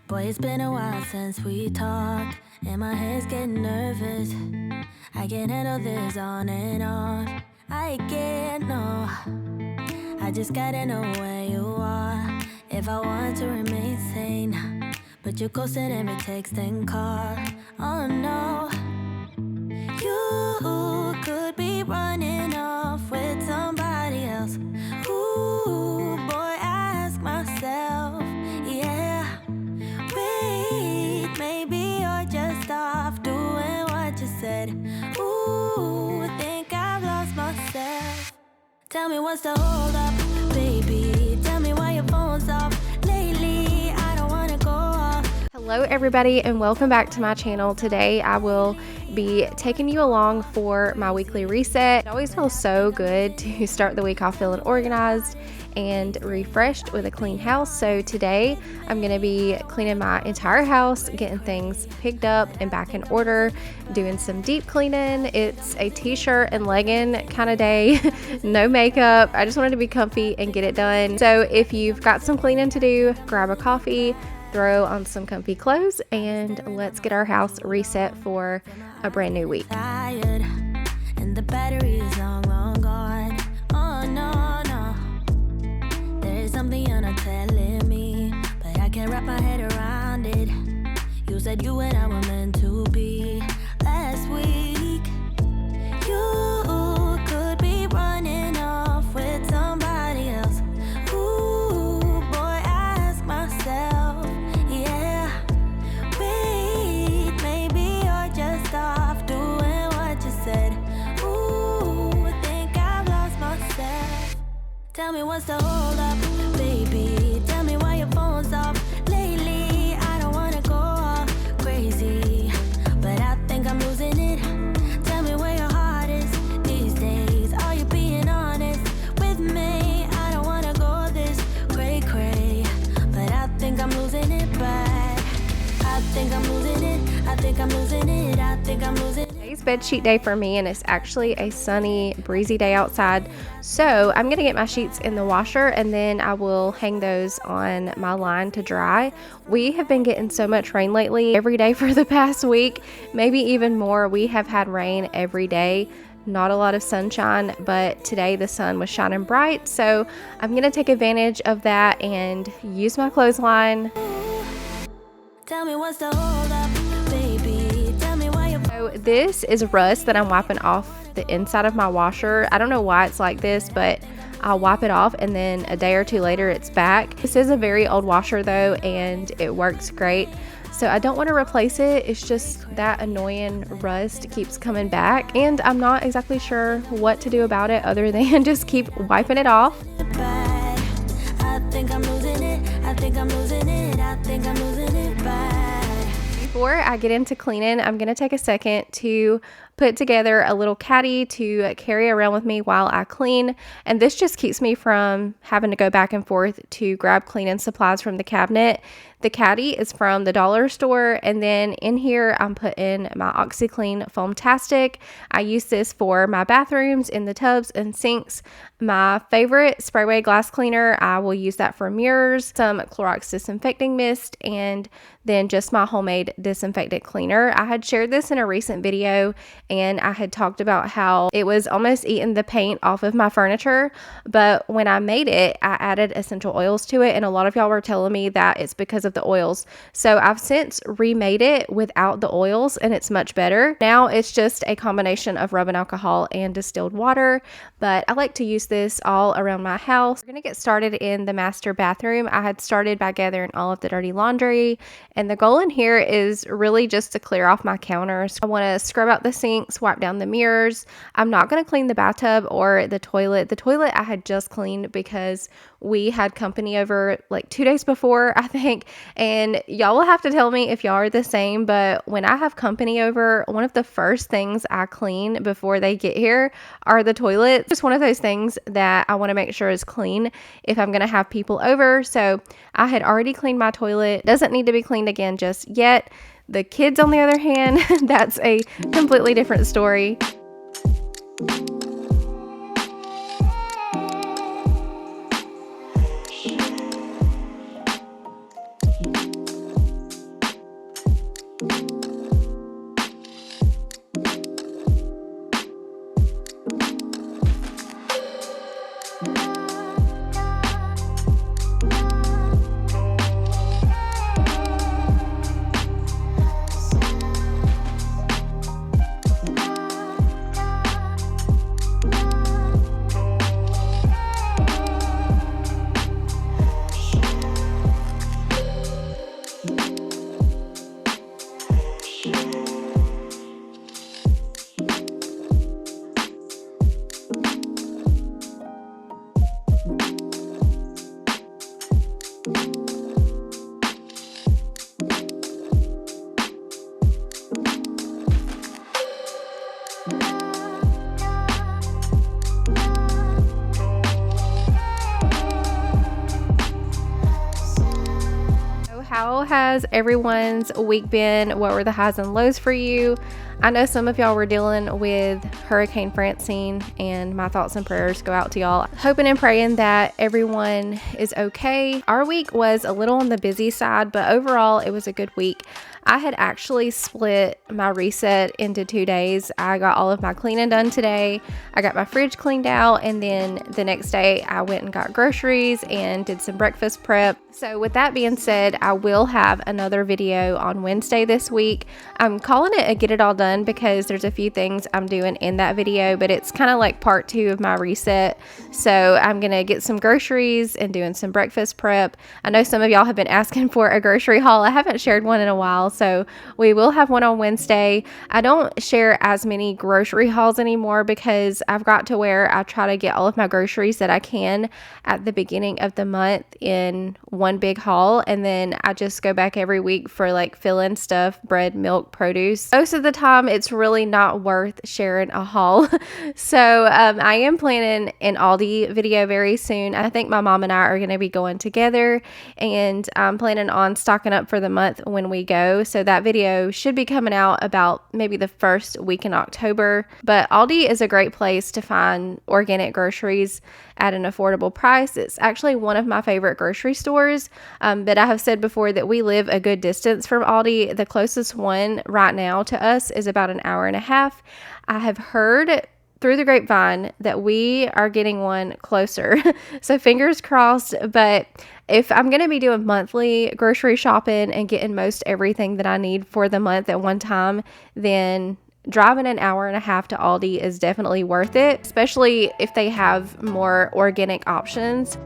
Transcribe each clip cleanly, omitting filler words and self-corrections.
Boy, it's been a while since we talked, and my head's getting nervous. I can't handle this on and off. I can't, no. I just gotta know where you are if I want to remain sane. But you're ghosting every text and call. Oh no. You could be running off with somebody else. Ooh, boy, I ask myself, yeah. Wait, maybe you're just off doing what you said. Ooh, think I've lost myself. Tell me what's the hold up, baby. Tell me why your phone's off lately. I don't wanna go off. Hello everybody and welcome back to my channel. Today I will be taking you along for my weekly reset. It always feels so good to start the week off feeling organized and refreshed with a clean house. So today I'm going to be cleaning my entire house, getting things picked up and back in order, doing some deep cleaning. It's a t-shirt and legging kind of day, no makeup. I just wanted to be comfy and get it done. So if you've got some cleaning to do, grab a coffee, throw on some comfy clothes, and let's get our house reset for a brand new week. Tired, and the battery is long gone. Oh no, no. There is something you're not telling me, but I can't wrap my head around it. You said you and I were meant to be last week. You could be running off with somebody else. Ooh, boy, I ask myself, yeah. Wait, maybe you're just off doing what you said. Ooh, think I've lost myself. Tell me what's the hold up, baby. Tell me why your phone's off lately. I don't wanna go all crazy, but I think I'm losing it. Tell me where your heart is these days. Are you being honest with me? I don't wanna go this cray, but I think I'm losing it bad. I think I'm losing it. I think I'm losing it. I think I'm losing it. Today's bed sheet day for me, and it's actually a sunny, breezy day outside. So I'm gonna get my sheets in the washer and then I will hang those on my line to dry. We have been getting so much rain lately, every day for the past week, maybe even more. We have had rain every day. Not a lot of sunshine, but today the sun was shining bright, so I'm gonna take advantage of that and use my clothesline. Tell me what's the hold up, baby. Tell me why you're So this is rust that I'm wiping off the inside of my washer. I don't know why it's like this, but I'll wipe it off and then a day or two later it's back. This is a very old washer though, and it works great. So I don't want to replace it. It's just that annoying rust keeps coming back, and I'm not exactly sure what to do about it other than just keep wiping it off. bad. I think I'm losing it. I think I'm losing it. I think I'm losing it bad. Before I get into cleaning, I'm going to take a second to put together a little caddy to carry around with me while I clean. And this just keeps me from having to go back and forth to grab cleaning supplies from the cabinet. The caddy is from the dollar store, and then in here I'm putting my OxiClean Foamtastic. I use this for my bathrooms, in the tubs and sinks. My favorite Sprayway glass cleaner, I will use that for mirrors, some Clorox disinfecting mist, and then just my homemade disinfectant cleaner. I had shared this in a recent video, and I had talked about how it was almost eating the paint off of my furniture, but when I made it, I added essential oils to it, and a lot of y'all were telling me that it's because of the oils. So I've since remade it without the oils, and it's much better. Now it's just a combination of rubbing alcohol and distilled water, but I like to use this all around my house. We're gonna get started in the master bathroom. I had started by gathering all of the dirty laundry, and the goal in here is really just to clear off my counters. I want to scrub out the sinks, wipe down the mirrors. I'm not going to clean the bathtub or the toilet. The toilet I had just cleaned because we had company over like 2 days before, I think, and y'all will have to tell me if y'all are the same, but when I have company over, one of the first things I clean before they get here are the toilets. Just one of those things that I want to make sure is clean if I'm going to have people over. So I had already cleaned my toilet. Doesn't need to be cleaned again just yet. The kids, on the other hand, that's a completely different story. How has everyone's week been? What were the highs and lows for you? I know some of y'all were dealing with Hurricane Francine, and my thoughts and prayers go out to y'all. Hoping and praying that everyone is okay. Our week was a little on the busy side, but overall it was a good week. I had actually split my reset into 2 days. I got all of my cleaning done today. I got my fridge cleaned out, and then the next day I went and got groceries and did some breakfast prep. So with that being said, I will have another video on Wednesday this week. I'm calling it a get it all done because there's a few things I'm doing in that video, but it's kind of like part 2 of my reset. So I'm gonna get some groceries and doing some breakfast prep. I know some of y'all have been asking for a grocery haul. I haven't shared one in a while, so we will have one on Wednesday. I don't share as many grocery hauls anymore because I've got to where I try to get all of my groceries that I can at the beginning of the month in one big haul, and then I just go back every week for like fill-in stuff, bread, milk, produce. Most of the time it's really not worth sharing a haul. So I am planning an Aldi video very soon. I think my mom and I are going to be going together, and I'm planning on stocking up for the month when we go. So that video should be coming out about maybe the first week in October. But Aldi is a great place to find organic groceries at an affordable price. It's actually one of my favorite grocery stores, but I have said before that we live a good distance from Aldi. The closest one right now to us is about an hour and a half. I have heard through the grapevine that we are getting one closer. So fingers crossed. But if I'm going to be doing monthly grocery shopping and getting most everything that I need for the month at one time, then driving an hour and a half to Aldi is definitely worth it, especially if they have more organic options.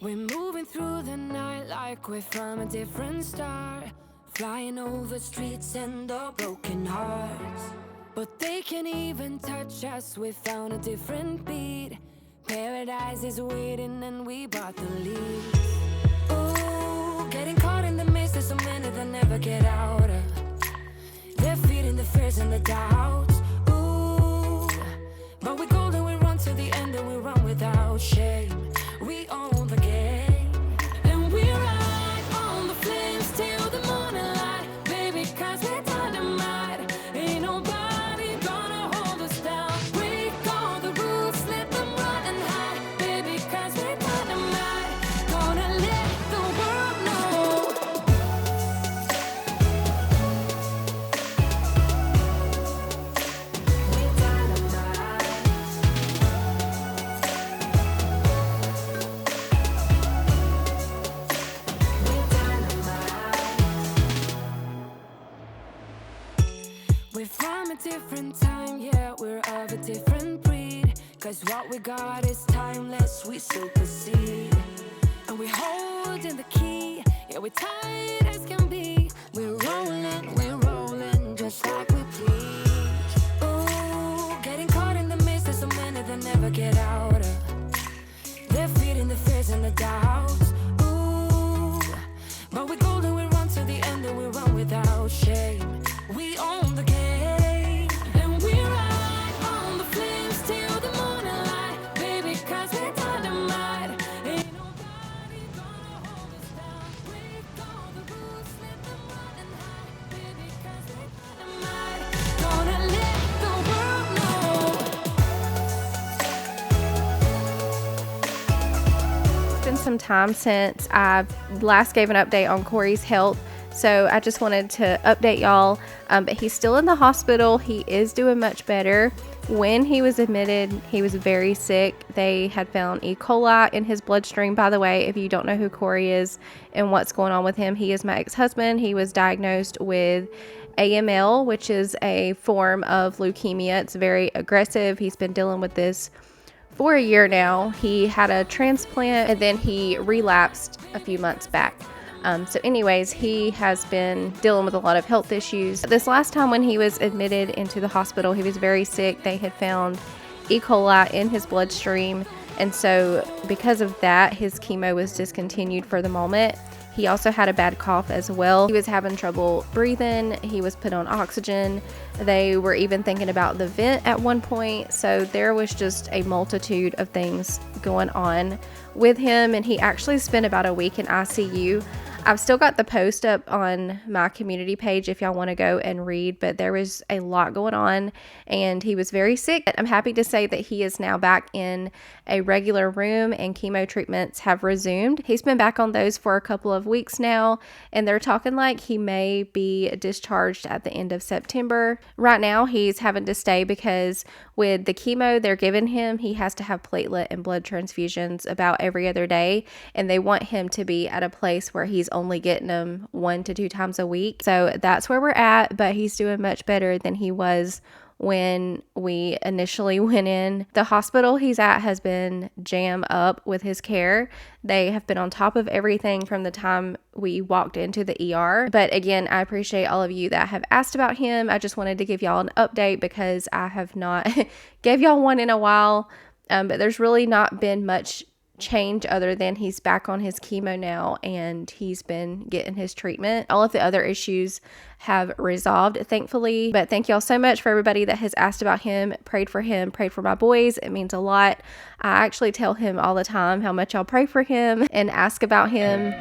We're moving through the night like we're from a different star, flying over streets and our broken hearts. But they can't even touch us, we found a different beat. Paradise is waiting and we bought the lead. Ooh, getting caught in the mist, there's so many that never get out of. They're feeding the fears and the doubts. Ooh, but we're golden, we run to the end and we run without shame. We own the game, and we ride on the flames till the morning light, baby, 'cause we're dynamite. Ain't nobody gonna hold us down. Break all the rules, let them run and hide, baby, 'cause we're dynamite. Gonna let the world know. We're dynamite. We're from a different time, yeah, we're of a different breed. 'Cause what we got is timeless, we supersede. And we're holding the key, yeah, we're tight as can be. We're rolling, just like we please. Ooh, getting caught in the mist, there's so many that never get out of. They're feeding the fears and the doubts. Ooh, but we're golden, we run to the end and we run without shame. We own the game, and we ride on the flames till the morning light, baby, 'cause we're dynamite. Ain't nobody gonna hold us down. Break all the rules, let them run and hide, baby, 'cause we're dynamite. Gonna let the world know. It's been some time since I last gave an update on Corey's health, so I just wanted to update y'all. But he's still in the hospital. He is doing much better. When he was admitted, he was very sick. They had found E. coli in his bloodstream. By the way, if you don't know who Corey is and what's going on with him, he is my ex-husband. He was diagnosed with AML, which is a form of leukemia. It's very aggressive. He's been dealing with this for a year now. He had a transplant and then he relapsed a few months back. So anyways, he has been dealing with a lot of health issues. This last time when he was admitted into the hospital, he was very sick. They had found E. coli in his bloodstream. And so because of that, his chemo was discontinued for the moment. He also had a bad cough as well. He was having trouble breathing. He was put on oxygen. They were even thinking about the vent at one point. So there was just a multitude of things going on with him. And he actually spent about a week in ICU. I've still got the post up on my community page if y'all want to go and read, but there was a lot going on and he was very sick. I'm happy to say that he is now back in a regular room and chemo treatments have resumed. He's been back on those for a couple of weeks now, and they're talking like he may be discharged at the end of September. Right now, he's having to stay because with the chemo they're giving him, he has to have platelet and blood transfusions about every other day, and they want him to be at a place where he's only getting them 1 to 2 times a week. So that's where we're at, but he's doing much better than he was when we initially went in. The hospital he's at has been jam up with his care. They have been on top of everything from the time we walked into the ER. But again, I appreciate all of you that have asked about him. I just wanted to give y'all an update because I have not gave y'all one in a while. But there's really not been much change other than he's back on his chemo now and he's been getting his treatment. All of the other issues have resolved, thankfully. But thank y'all so much for everybody that has asked about him, prayed for my boys. It means a lot. I actually tell him all the time how much I'll pray for him and ask about him.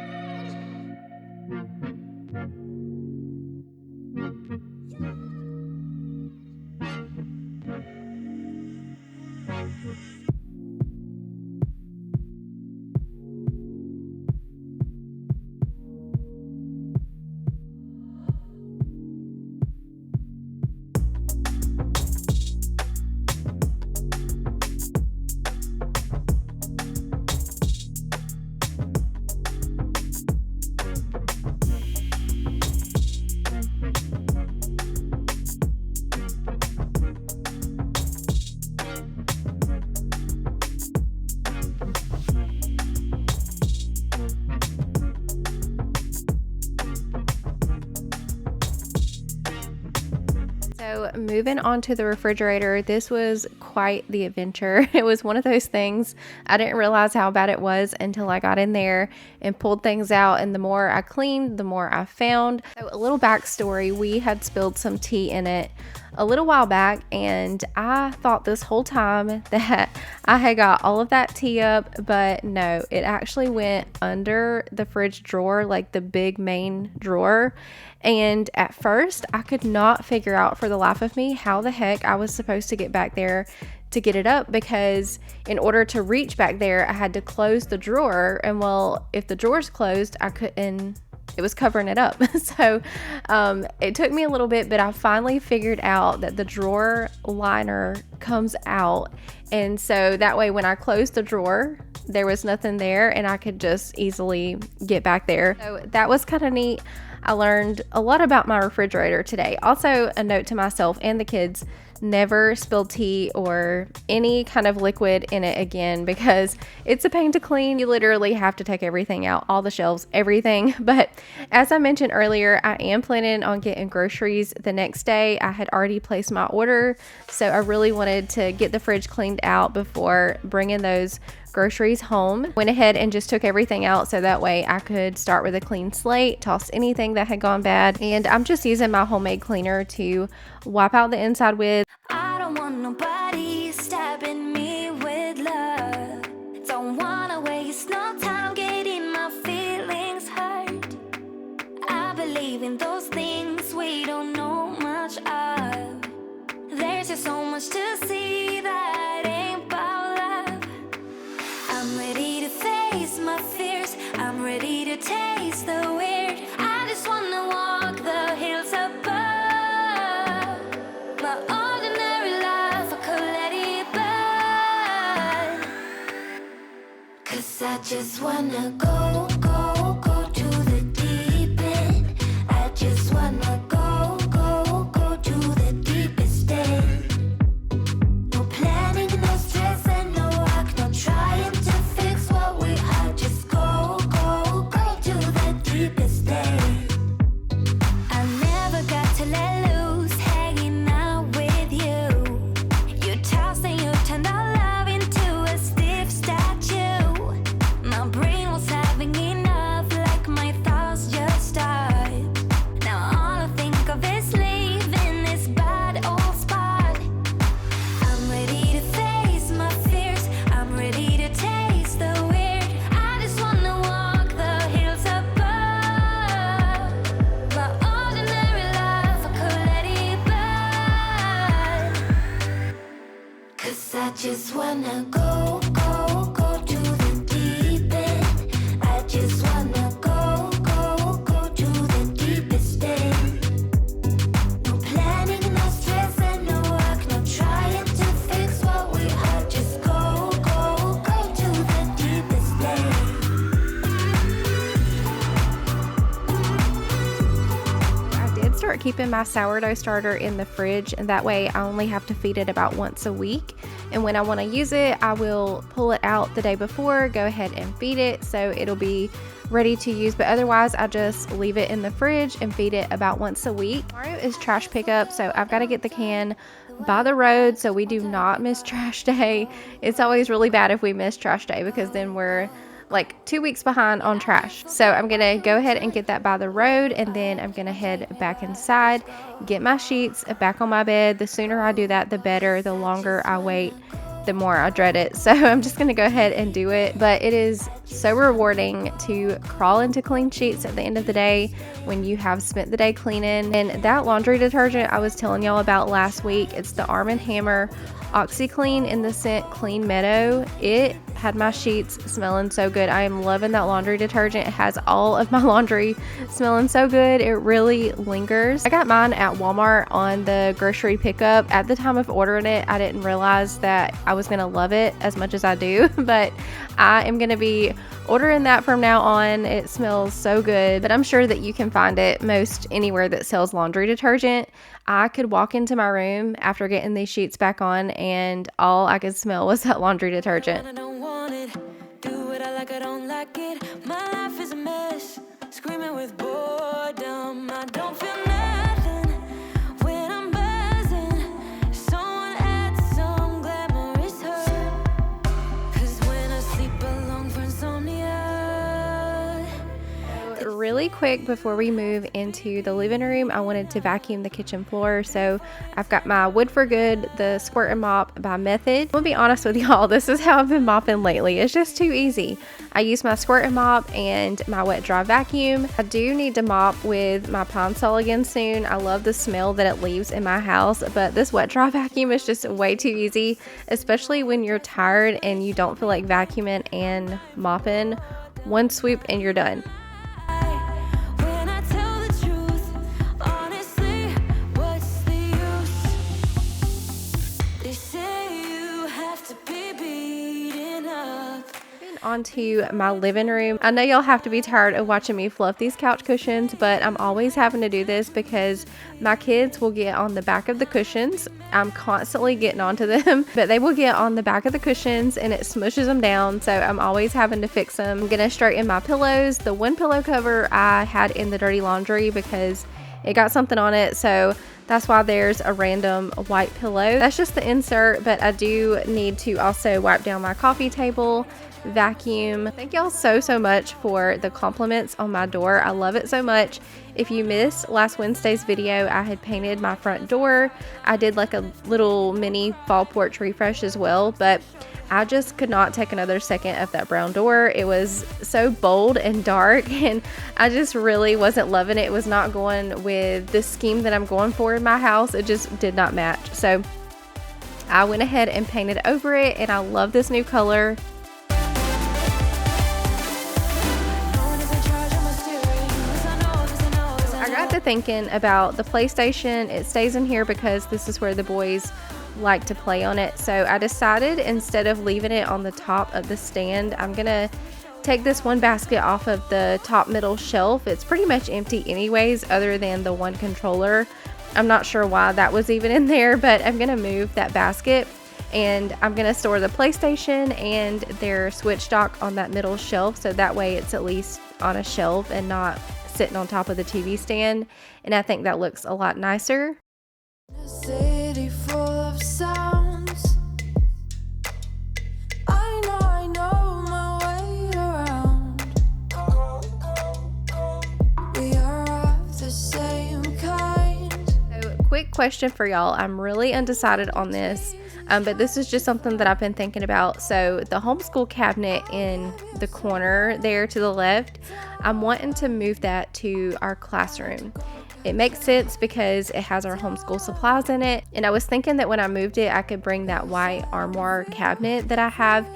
So moving on to the refrigerator, this was quite the adventure. It was one of those things I didn't realize how bad it was until I got in there and pulled things out, and the more I cleaned, the more I found. So a little backstory, we had spilled some tea in it a little while back, and I thought this whole time that I had got all of that tea up, but no, it actually went under the fridge drawer, like the big main drawer. And at first I could not figure out for the life of me how the heck I was supposed to get back there to get it up, because in order to reach back there I had to close the drawer, and well, if the drawer's closed I couldn't, it was covering it up. So it took me a little bit, but I finally figured out that the drawer liner comes out, and so that way when I closed the drawer there was nothing there and I could just easily get back there. So that was kind of neat. I learned a lot about my refrigerator today. Also, a note to myself and the kids: never spill tea or any kind of liquid in it again, because it's a pain to clean. You literally have to take everything out, all the shelves, everything. But as I mentioned earlier, I am planning on getting groceries the next day. I had already placed my order, so I really wanted to get the fridge cleaned out before bringing those groceries home. Went ahead and just took everything out so that way I could start with a clean slate, toss anything that had gone bad, and I'm just using my homemade cleaner to wipe out the inside with. I don't want nobody stabbing me with love. Don't wanna waste no time getting my feelings hurt. I believe in those things we don't know much of. There's just so much to see that ain't about love. I'm ready to face my fears. I'm ready to taste the weird. I just wanna walk the hills above. My ordinary life, I could let it burn. 'Cause I just wanna go, go, go to the deep end. I just wanna go, go, go to the deepest end. No planning, no stress, and no wanna go, go, go to the deep end. I just wanna go, go, go to the deepest end. No planning, no stress, and no work, no trying to fix what we are. Just go, go, go to the deepest end. I did start keeping my sourdough starter in the fridge, and that way I only have to feed it about once a week. And when I want to use it, I will pull it out the day before, go ahead and feed it, so it'll be ready to use. But otherwise, I just leave it in the fridge and feed it about once a week. Tomorrow is trash pickup, so I've got to get the can by the road so we do not miss trash day. It's always really bad if we miss trash day because then we're like 2 weeks behind on trash. So I'm gonna go ahead and get that by the road, and then I'm gonna head back inside, get my sheets back on my bed. The sooner I do that, the better. The longer I wait, the more I dread it. So I'm just gonna go ahead and do it. But it is so rewarding to crawl into clean sheets at the end of the day when you have spent the day cleaning. And that laundry detergent I was telling y'all about last week, it's the Arm & Hammer OxiClean in the scent Clean Meadow. It had my sheets smelling so good. I am loving that laundry detergent. It has all of my laundry smelling so good. It really lingers. I got mine at Walmart on the grocery pickup. At the time of ordering it, I didn't realize that I was gonna love it as much as I do, but I am gonna be ordering that from now on. It smells so good, but I'm sure that you can find it most anywhere that sells laundry detergent. I could walk into my room after getting these sheets back on and all I could smell was that laundry detergent. I don't want it. Do what I like, I don't like it. My life is a mess. Screaming with boredom. I don't feel nothing when I'm buzzing. Someone adds some glamorous hurt. 'Cause when I sleep alone for insomnia. Really quick before we move into the living room, I wanted to vacuum the kitchen floor. So I've got my Wood for Good, the Squirt and Mop by Method. I'm gonna be honest with y'all, this is how I've been mopping lately. It's just too easy. I use my Squirt and Mop and my wet dry vacuum. I do need to mop with my Pine Sol again soon. I love the smell that it leaves in my house, but this wet dry vacuum is just way too easy, especially when you're tired and you don't feel like vacuuming and mopping. One swoop and you're done. When I tell the truth, honestly, what's the use? They say you have to be beaten up. Onto my living room. I know y'all have to be tired of watching me fluff these couch cushions, but I'm always having to do this because my kids will get on the back of the cushions. I'm constantly getting onto them, but they will get on the back of the cushions and it smushes them down, so I'm always having to fix them. I'm gonna straighten my pillows. The one pillow cover I had in the dirty laundry because it got something on it, so that's why there's a random white pillow. That's just the insert, but I do need to also wipe down my coffee table, vacuum. Thank y'all so much for the compliments on my door. I love it so much. If you missed last Wednesday's video, I had painted my front door. I did like a little mini fall porch refresh as well, but I just could not take another second of that brown door. It was so bold and dark and I just really wasn't loving it. It was not going with the scheme that I'm going for in my house. It just did not match. So I went ahead and painted over it and I love this new color. I got to thinking about the PlayStation. It stays in here because this is where the boys like to play on it. So I decided instead of leaving it on the top of the stand, I'm gonna take this one basket off of the top middle shelf. It's pretty much empty anyways, other than the one controller. I'm not sure why that was even in there, but I'm gonna move that basket and I'm gonna store the PlayStation and their Switch dock on that middle shelf, so that way it's at least on a shelf and not sitting on top of the TV stand, and I think that looks a lot nicer. A city full of sounds. I know my way around. We are of the same kind. So, quick question for y'all. I'm really undecided on this, but this is just something that I've been thinking about. So the homeschool cabinet in the corner there to the left, I'm wanting to move that to our classroom. It makes sense because it has our homeschool supplies in it. And I was thinking that when I moved it, I could bring that white armoire cabinet that I have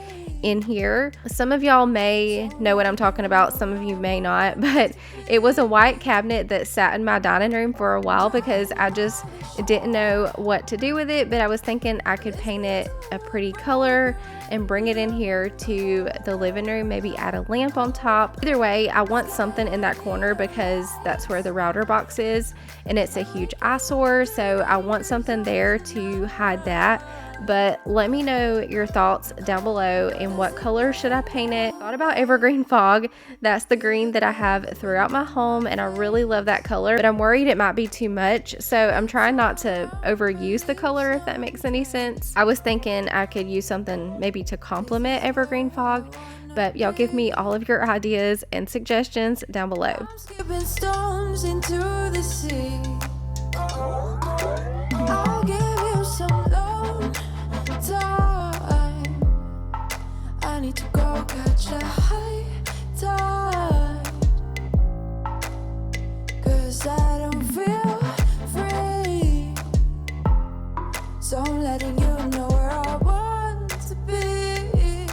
in here. Some of y'all may know what I'm talking about, some of you may not, but it was a white cabinet that sat in my dining room for a while because I just didn't know what to do with it. But I was thinking I could paint it a pretty color and bring it in here to the living room, maybe add a lamp on top. Either way, I want something in that corner because that's where the router box is and it's a huge eyesore, so I want something there to hide that. But let me know your thoughts down below and what color should I paint it. I thought about evergreen fog. That's the green that I have throughout my home and I really love that color, but I'm worried it might be too much, so I'm trying not to overuse the color, if that makes any sense. I was thinking I could use something maybe to complement evergreen fog, but y'all give me all of your ideas and suggestions down below. I'm skipping stones into the sea. I'll give you some love time. I need to go catch a high tide, 'cause I don't feel free. So I'm letting you know where I want to be.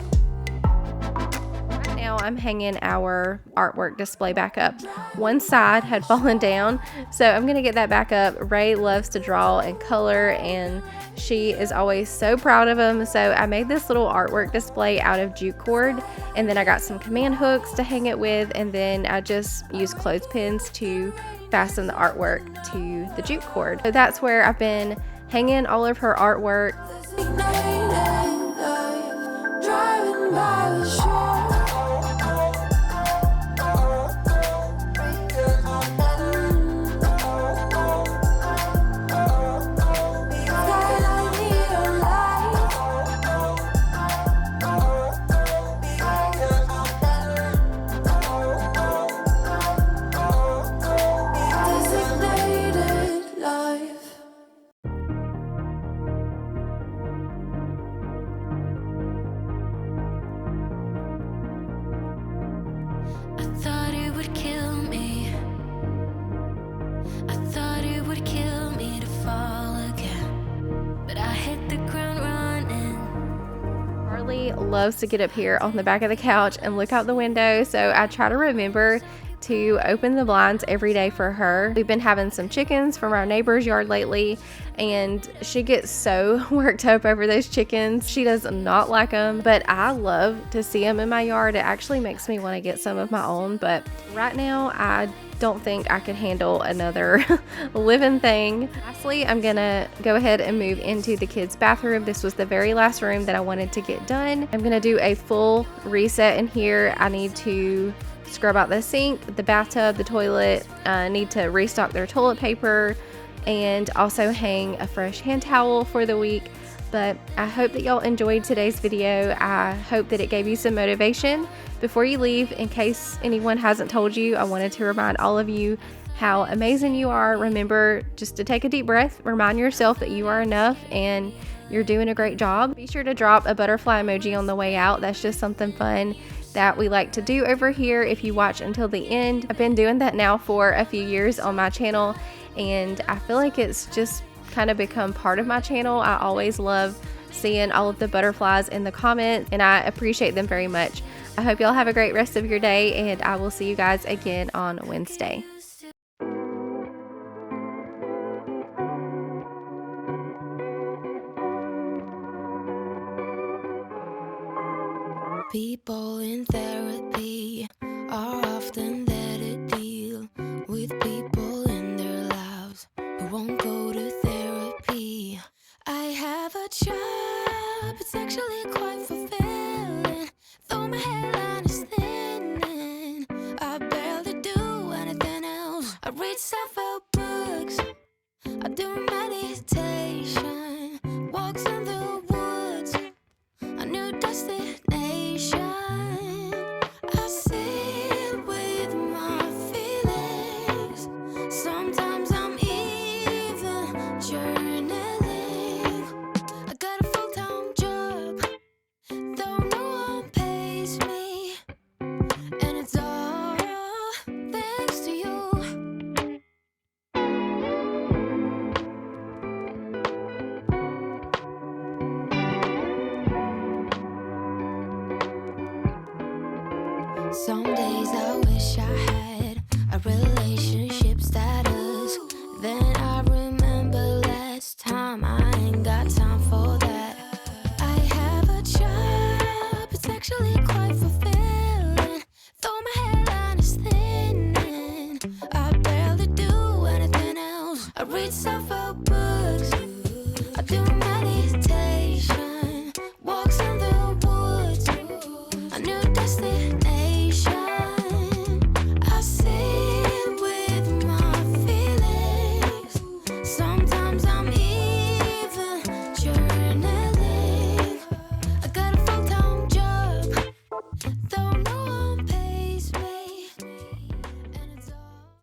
Right now I'm hanging our artwork display back up. One side had fallen down, so I'm gonna get that back up. Ray loves to draw and color and she is always so proud of him, so I made this little artwork display out of jute cord, and then I got some command hooks to hang it with, and then I just used clothespins to fasten the artwork to the jute cord. So that's where I've been hanging all of her artwork. Driving by the shore. Loves to get up here on the back of the couch and look out the window, so I try to remember to open the blinds every day for her. We've been having some chickens from our neighbor's yard lately, and she gets so worked up over those chickens. She does not like them, but I love to see them in my yard. It actually makes me want to get some of my own, but right now I don't think I could handle another living thing. Lastly, I'm gonna go ahead and move into the kids' bathroom. This was the very last room that I wanted to get done. I'm gonna do a full reset in here. I need to scrub out the sink, the bathtub, the toilet. I need to restock their toilet paper and also hang a fresh hand towel for the week. But I hope that y'all enjoyed today's video. I hope that it gave you some motivation. Before you leave, in case anyone hasn't told you, I wanted to remind all of you how amazing you are. Remember just to take a deep breath, remind yourself that you are enough and you're doing a great job. Be sure to drop a butterfly emoji on the way out. That's just something fun that we like to do over here if you watch until the end. I've been doing that now for a few years on my channel, and I feel like it's just kind of become part of my channel. I always love seeing all of the butterflies in the comments, and I appreciate them very much. I hope y'all have a great rest of your day, and I will see you guys again on Wednesday. People in therapy are often there to deal with people in their lives who won't go to therapy. I have a job, it's actually quite fulfilling, though my hairline is thinning. I barely do anything else. I read self-help books, I do meditation, walks in the woods, a new destination. I sit with I reach so far.